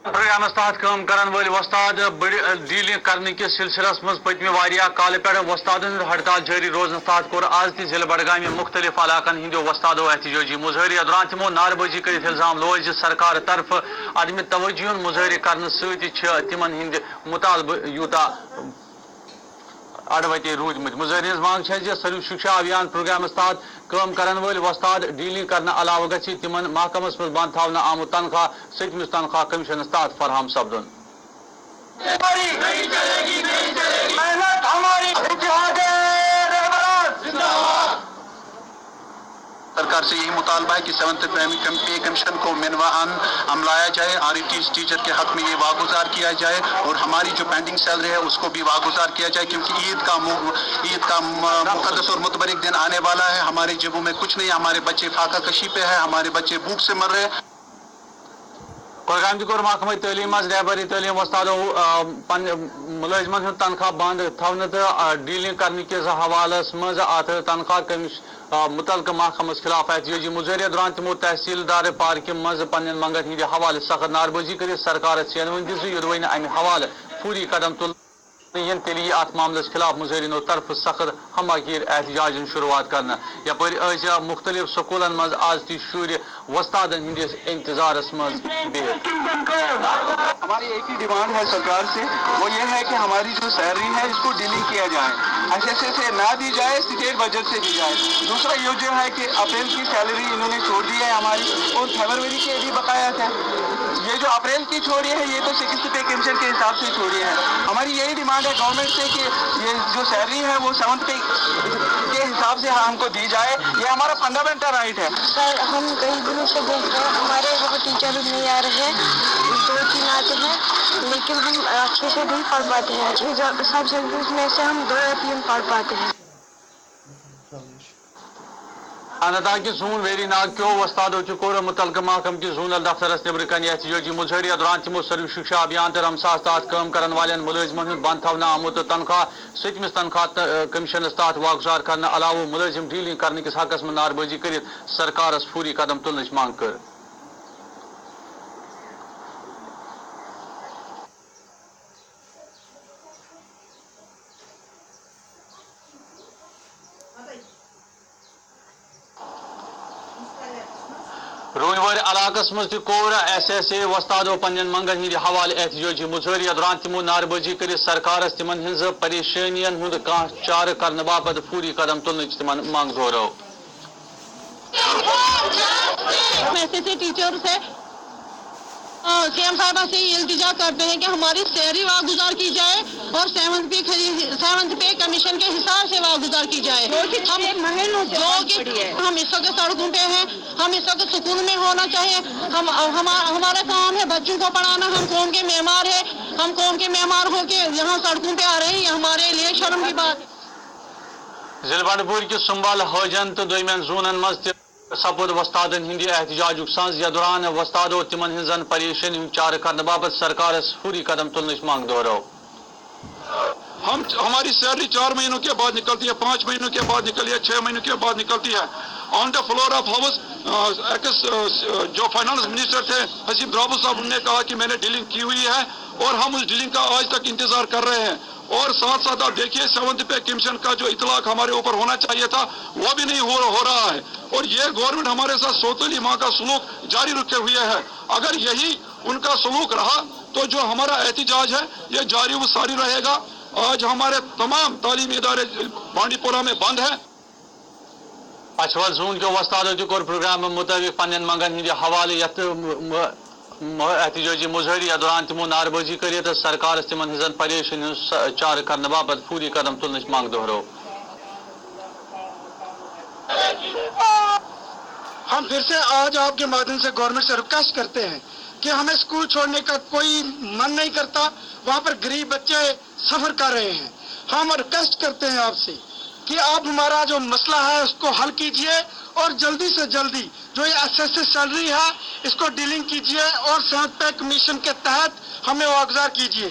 Programmes تحت کام کرن ول وستاد بڑی ڈیلنگ کرنے کس سلسلس مز پتم واریاہ کال پہ وستادن ہڑتال جاری روزنس تحت کور آز تہ ضلع بڈگام مختلف علاقن ہندو وستادو احتجاجی مظاہرہ دوران تمو ناربازی کرت الزام لوج سرکار طرف عدم توجہ مظاہرہ کرنے ست تمن ہند مطالبہ یوتا اڑوتے رودمت مظاہرین مانگ ہے سرو شکشا ابھیان پروگرامس تحت کام کرن ول وستاد ڈیلنگ کرنے علاوہ گژھِ تمن محکمس مز بند تھونہ آمت تنخواہ ستمس تنخواہ کمیشنس تحت فراہم سپدن سرکار سے یہی مطالبہ ہے کہ 7th پے کمیشن کو منوان عملایا جائے، RETs ٹیچر کے حق میں یہ واگزار کیا جائے اور ہماری جو پینڈنگ سیلری ہے اس کو بھی واگزار کیا جائے، کیونکہ عید کا مقدس اور متبرک دن آنے والا ہے۔ ہمارے جیبوں میں کچھ نہیں، ہمارے بچے فاقہ کشی پہ ہے، ہمارے بچے بھوک سے مر رہے ہیں۔ کولگام کور محکمہ تعلیم رہبری تعلیم وستادو ملازمن ہند تنخواہ بند تھونہ تو ڈیلنگ کرنے کس حوالس مز ات تنخواہ متعلقہ محکمس خلاف احتجاجی مظاہرہ دوران تمو تحصیلدار پارکہ مز پن منگن ہند حوالہ سخت ناربازی کر سرکار چین دس یدوی امہ حوالہ فوری قدم تل تیلی ات معاملس خلاف مظاہرینو طرف سخت ہمہ گیر احتجاج شروعات کرنا یپر مختلف سکولن مز آز تہ شر وستادن ہندس انتظارس مز بہت۔ ہماری ایک ہی ڈیمانڈ ہے سرکار سے، وہ یہ ہے کہ ہماری جو سیلری ہے اس کو ڈیلنگ کیا جائے، SSA سے نہ دی جائے، اسٹیٹ بجٹ سے دی جائے۔ دوسرا یہ جو ہے کہ اپریل کی سیلری انہوں نے چھوڑ دی ہے ہماری، اور فروری کے بھی بقایات ہیں۔ یہ جو اپریل کی چھوڑی ہے یہ تو 6th پے کمیشن کے حساب سے چھوڑی ہے۔ ہماری یہی ڈیمانڈ ہے گورنمنٹ سے کہ یہ جو سیلری ہے وہ 7th پے کے حساب سے ہم کو دی جائے، یہ ہمارا فنڈامنٹل رائٹ ہے۔ سر ہم کئی دنوں سے دیکھ رہے ہیں ہمارے وہاں ٹیچر نہیں آ رہے ہیں، 2-3 آتے ہیں لیکن ہم اچھے سے نہیں پڑھ پاتے ہیں، سب سبجیکٹس میں سے ہم 2 یا 3 پڑھ پاتے ہیں۔ اننتا کہ زون ویری ناگ کیو وستادو کور متعلقہ محکم کی زونل دفترس نبر کن احتجاجی مظاہرہ دوران تمو سرو شکشا ابھیان تو رمساس تحت کام کرن والن ملازمن ہند بند تھونہ آمت تنخواہ ستمس تنخواہ کمیشنس تحت واگزار کرنے علاوہ ملازم ڈیلنگ کرنے کس حقس میں ناربازی کرت سرکارس فوری قدم تلنچ مانگ کر۔ رونور علاقس مز کور SSA وستادو پنن منگن ہند حوالہ احتجاجی مظاہرہ دوران تمو ناربازی کر سرکارس تمن ہز پریشانین ہند کان چارہ کرنے باپت فوری قدم تلنچ تمن مانگ دہرو۔ SSA ٹیچر سے CM صاحبہ سے یہ التجا کرتے ہیں کہ ہماری سیلری واگزار کی جائے اور 7th پے کمیشن کے حساب سے واگزار کی جائے۔ ہم اس وقت سڑکوں پہ ہیں، ہم اس وقت سکول میں ہونا چاہیے، ہمارا کام ہے بچوں کو پڑھانا، ہم قوم کے معمار ہیں، ہم قوم کے معمار ہو کے یہاں سڑکوں پہ آ رہے ہیں، یہ ہمارے لیے شرم کی بات ہے۔ ضلع بنڈپور کس سنبھال حاجن تو دومین زونن مز سپود وستادن ہند احتجاج سنز دوران وستادو تمن ہزن پریشانی چارہ کرنے باپت سرکارس فوری قدم تلنچ مانگ دہرو۔ ہماری سیلری 4 مہینوں کے بعد نکلتی ہے، 5 مہینوں کے بعد نکلتی ہے، 6 مہینوں کے بعد نکلتی ہے۔ On the floor of house ex جو فائنانس منسٹر تھے حسیب درابو صاحب نے کہا کہ میں نے ڈیلنگ کی ہوئی ہے اور ہم اس ڈیلنگ کا آج تک انتظار کر رہے ہیں، اور ساتھ ساتھ آپ دیکھیے 7th پے کمیشن کا جو اطلاق ہمارے اوپر ہونا چاہیے تھا وہ بھی نہیں ہو رہا ہے، اور یہ گورنمنٹ ہمارے ساتھ سوتیلی ماں کا سلوک جاری رکھے ہوئے ہے۔ اگر یہی ان کا سلوک رہا تو جو ہمارا احتجاج ہے یہ جاری و ساری رہے گا۔ آج ہمارے تمام تعلیمی ادارے بانڈی پورہ میں بند ہیں۔ پچھول زون کے وستادو کور پروگرام مطابق پنن منگن ہند حوالہ یت احتجاجی مظاہرہ دوران تمو ناربازی کرت سرکارس تمن ہزن پریشانی چارہ کرنے باپت فوری قدم تلنچ مانگ دہرو۔ ہم پھر سے آج آپ کے مادھیم سے گورنمنٹ سے ریکویسٹ کرتے ہیں کہ ہمیں اسکول چھوڑنے کا کوئی من نہیں کرتا، وہاں پر غریب بچے سفر کر رہے ہیں۔ ہم ریکویسٹ کرتے ہیں آپ سے کہ آپ ہمارا جو مسئلہ ہے اس کو حل کیجئے اور جلدی سے جلدی جو یہ SSA سیلری ہے اس کو ڈیلنگ کیجئے اور 7th پے کمیشن کے تحت ہمیں واگزار کیجئے۔